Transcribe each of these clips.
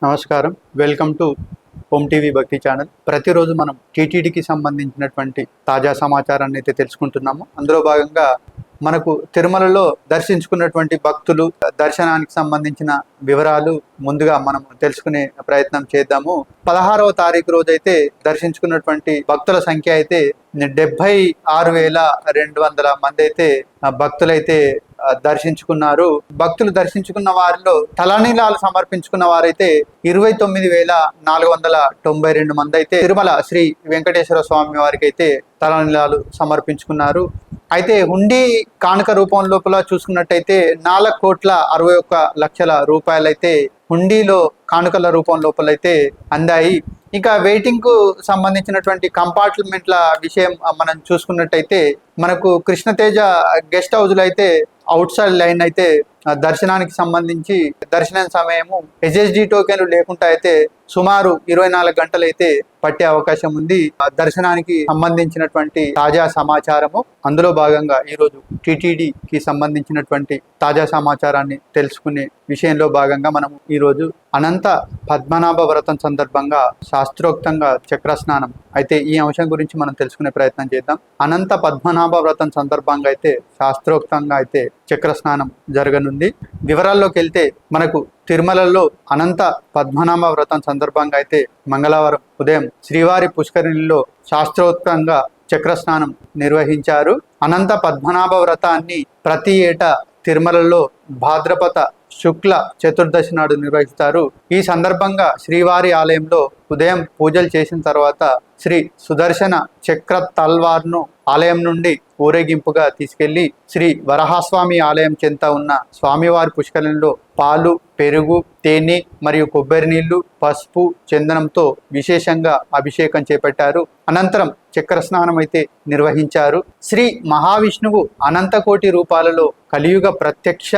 నమస్కారం. Welcome to home TV భక్తి channel. ప్రతిరోజు మనం టీటీడీకి సంబంధించినటువంటి తాజా సమాచారాన్ని అయితే తెలుసుకుంటున్నాము. అందులో భాగంగా మనకు తిరుమలలో దర్శించుకున్నటువంటి భక్తులు దర్శనానికి సంబంధించిన వివరాలు ముందుగా మనం తెలుసుకునే ప్రయత్నం చేద్దాము. 16వ తారీఖు రోజైతే దర్శించుకున్నటువంటి భక్తుల సంఖ్య అయితే 76,200 మంది అయితే భక్తులైతే దర్శించుకున్నారు. భక్తులు దర్శించుకున్న వారిలో తలనీలాలు సమర్పించుకున్న వారైతే 29,492 మంది అయితే తిరుమల శ్రీ వెంకటేశ్వర స్వామి వారికి అయితే తలనీలాలు సమర్పించుకున్నారు. అయితే హుండీ కానుక రూపం లోపల చూసుకున్నట్టయితే 4,61,00,000 రూపాయలైతే హుండీలో కానుకల రూపం లోపలైతే అందాయి. ఇక వెయిటింగ్ కు సంబంధించినటువంటి కంపార్ట్మెంట్ల విషయం మనం చూసుకున్నట్టయితే మనకు కృష్ణతేజ గెస్ట్ హౌస్లో అయితే అవుట్ సైడ్ లైన్ అయితే దర్శనానికి సంబంధించి దర్శనం సమయము హెచ్ఎస్డి టోకెన్లు లేకుండా అయితే సుమారు 24 గంటలు అయితే పట్టే అవకాశం ఉంది. దర్శనానికి సంబంధించినటువంటి తాజా సమాచారము అందులో భాగంగా ఈరోజు టీటీడీకి సంబంధించినటువంటి తాజా సమాచారాన్ని తెలుసుకునే విషయంలో భాగంగా మనం ఈరోజు అనంత పద్మనాభ వ్రతం సందర్భంగా శాస్త్రోక్తంగా చక్రస్నానం అయితే ఈ అంశం గురించి మనం తెలుసుకునే ప్రయత్నం చేద్దాం. అనంత పద్మనాభ వ్రతం సందర్భంగా అయితే శాస్త్రోక్తంగా అయితే చక్రస్నానం జరగనుంది. వివరాల్లోకి వెళ్తే మనకు తిరుమలలో అనంత పద్మనాభ వ్రతం సందర్భంగా అయితే మంగళవారం ఉదయం శ్రీవారి పుష్కరిణిలో శాస్త్రోక్తంగా చక్రస్నానం నిర్వహించారు. అనంత పద్మనాభ వ్రతాన్ని ప్రతి ఏటా తిరుమలలో భాద్రపద శుక్ల చతుర్దశి నాడు నిర్వహిస్తారు. ఈ సందర్భంగా శ్రీవారి ఆలయంలో ఉదయం పూజలు చేసిన తర్వాత శ్రీ సుదర్శన చక్ర తల్వార్ను ఆలయం నుండి ఊరేగింపుగా తీసుకెళ్లి శ్రీ వరహాస్వామి ఆలయం చెంత ఉన్న స్వామివారి పుష్కరిణిలో పాలు, పెరుగు, తేనె మరియు కొబ్బరి నీళ్లు, పసుపు, చందనంతో విశేషంగా అభిషేకం చేపట్టారు. అనంతరం చక్రస్నానం అయితే నిర్వహించారు. శ్రీ మహావిష్ణువు అనంతకోటి రూపాలలో కలియుగ ప్రత్యక్ష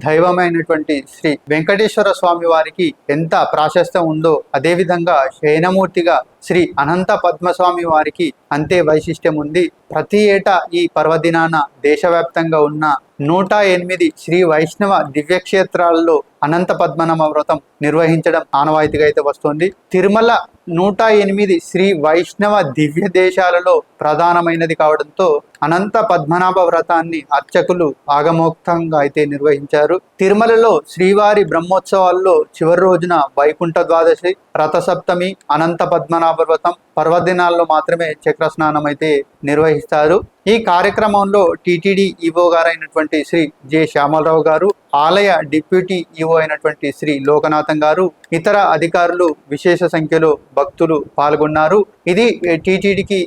దైవమైనటువంటి శ్రీ వెంకటేశ్వర స్వామి వారికి ఎంత ప్రాశస్త్యం ఉందో అదేవిధంగా శయనమూర్తిగా శ్రీ అనంత పద్మస్వామి వారికి అంతే వైశిష్ట్యం ఉంది. ప్రతి ఏటా ఈ పర్వదినాన దేశవ్యాప్తంగా ఉన్న 108 శ్రీ వైష్ణవ దివ్యక్షేత్రాల్లో అనంత పద్మనాభ వ్రతం నిర్వహించడం ఆనవాయితీగా అయితే వస్తుంది. తిరుమల 108 శ్రీ వైష్ణవ దివ్య దేశాలలో ప్రధానమైనది కావడంతో అనంత పద్మనాభ వ్రతాన్ని అర్చకులు ఆగమోక్తంగా అయితే నిర్వహించారు. తిరుమలలో శ్రీవారి బ్రహ్మోత్సవాల్లో చివరి రోజున వైకుంఠ ద్వాదశి, రథసప్తమి, అనంత పద్మనాభ వ్రతం పర్వదినాల్లో మాత్రమే చక్రస్నానం అయితే నిర్వహిస్తారు. ఈ కార్యక్రమంలో టీటీడీ ఈవో గారైనటువంటి శ్రీ జె శ్యామలరావు గారు, ఆలయ డిప్యూటీ ఈవో అయినటువంటి శ్రీ లోకనాథం గారు, ఇతర అధికారులు విశేష సంఖ్యలో భక్తులు పాల్గొన్నారు. ఇది టీటీడీకి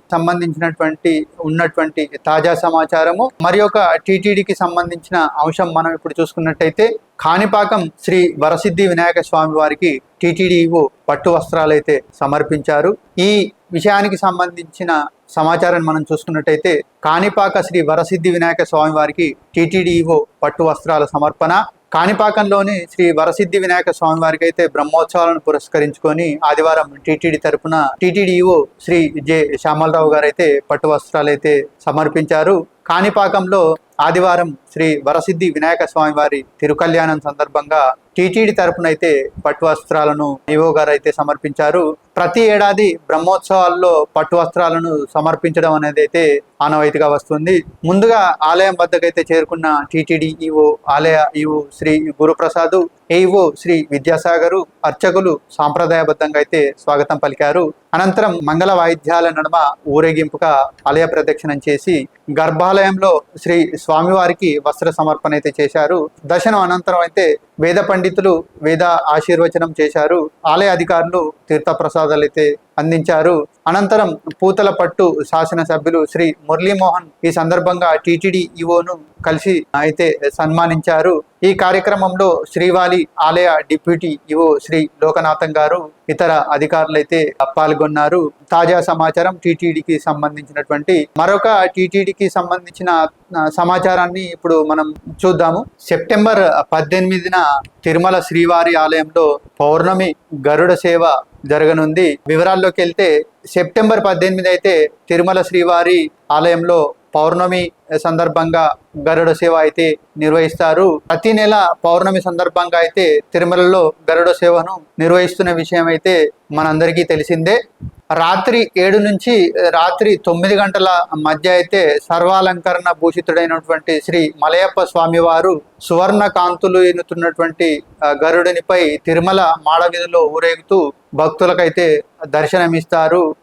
ఉన్నటువంటి తాజా సమాచారము. మరి ఒక టీటీడీకి సంబంధించిన అంశం మనం ఇప్పుడు చూసుకున్నట్టయితే కాణిపాకం శ్రీ వరసిద్ధి వినాయక స్వామి వారికి టీటీడీ ఈవో పట్టు వస్త్రాలైతే సమర్పించారు. ఈ విషయానికి సంబంధించిన సమాచారాన్ని మనం చూసుకున్నట్టయితే కాణిపాక శ్రీ వరసిద్ధి వినాయక స్వామి వారికి టీటీడీ ఈవో పట్టు వస్త్రాల సమర్పణ. కాణిపాకంలోని శ్రీ వరసిద్ధి వినాయక స్వామి వారికి అయితే బ్రహ్మోత్సవాలను పురస్కరించుకొని ఆదివారం టీటీడీ తరపున TTD EO Shri J Shyamalarao గారు అయితే పట్టు వస్త్రాలు అయితే సమర్పించారు. కాణిపాకంలో ఆదివారం శ్రీ వరసిద్ధి వినాయక స్వామి వారి తిరుకల్యాణం సందర్భంగా టీటీడీ తరపున అయితే పట్టు వస్త్రాలను ఈవో గారు అయితే సమర్పించారు. ప్రతి ఏడాది బ్రహ్మోత్సవాల్లో పట్టు వస్త్రాలను సమర్పించడం అనేది అయితే ఆనవాయితీగా వస్తుంది. ముందుగా ఆలయం వద్దకైతే చేరుకున్న టీటీడీ ఈవో, ఆలయ ఈవో శ్రీ గురుప్రసాద్, ఏఈవో శ్రీ విద్యాసాగరు, అర్చకులు సాంప్రదాయబద్ధంగా అయితే స్వాగతం పలికారు. అనంతరం మంగళ వాయిద్యాల నడుమ ఊరేగింపుగా ఆలయ ప్రదక్షిణం చేసి గర్భాలయంలో శ్రీ స్వామివారికి వస్త్ర సమర్పణ అయితే చేశారు. దర్శనం అనంతరం అయితే వేద పండితులు వేద ఆశీర్వచనం చేశారు. ఆలయ అధికారులు తీర్థప్రసాదాలు అయితే అందించారు. అనంతరం పూతల పట్టు శాసనసభ్యులు శ్రీ మురళీమోహన్ ఈ సందర్భంగా టీటీడీ ఈవోను కలిసి అయితే సన్మానించారు. ఈ కార్యక్రమంలో శ్రీవాలి ఆలయ డిప్యూటీ ఈవో శ్రీ లోకనాథం గారు, ఇతర అధికారులు అయితే పాల్గొన్నారు. తాజా సమాచారం టీటీడీకి సంబంధించినటువంటి మరొక టీటీడీకి సంబంధించిన సమాచారాన్ని ఇప్పుడు మనం చూద్దాము. సెప్టెంబర్ 18న తిరుమల శ్రీవారి ఆలయంలో పౌర్ణమి గరుడ సేవ జరగనుంది. వివరాల్లోకి వెళ్తే సెప్టెంబర్ 18 అయితే తిరుమల శ్రీవారి ఆలయంలో పౌర్ణమి సందర్భంగా గరుడ సేవ అయితే నిర్వహిస్తారు. ప్రతి నెల పౌర్ణమి సందర్భంగా అయితే తిరుమలలో గరుడ సేవను నిర్వహిస్తున్న విషయం అయితే మనందరికీ తెలిసిందే. రాత్రి 7 నుంచి రాత్రి 9 గంటల మధ్య అయితే సర్వాలంకరణ భూషితుడైనటువంటి శ్రీ మలయప్ప స్వామివారు సువర్ణ కాంతులు ఎన్నుతున్నటువంటి గరుడునిపై తిరుమల మాడవీధిలో ఊరేగుతూ భక్తులకైతే దర్శనమిస్తారు.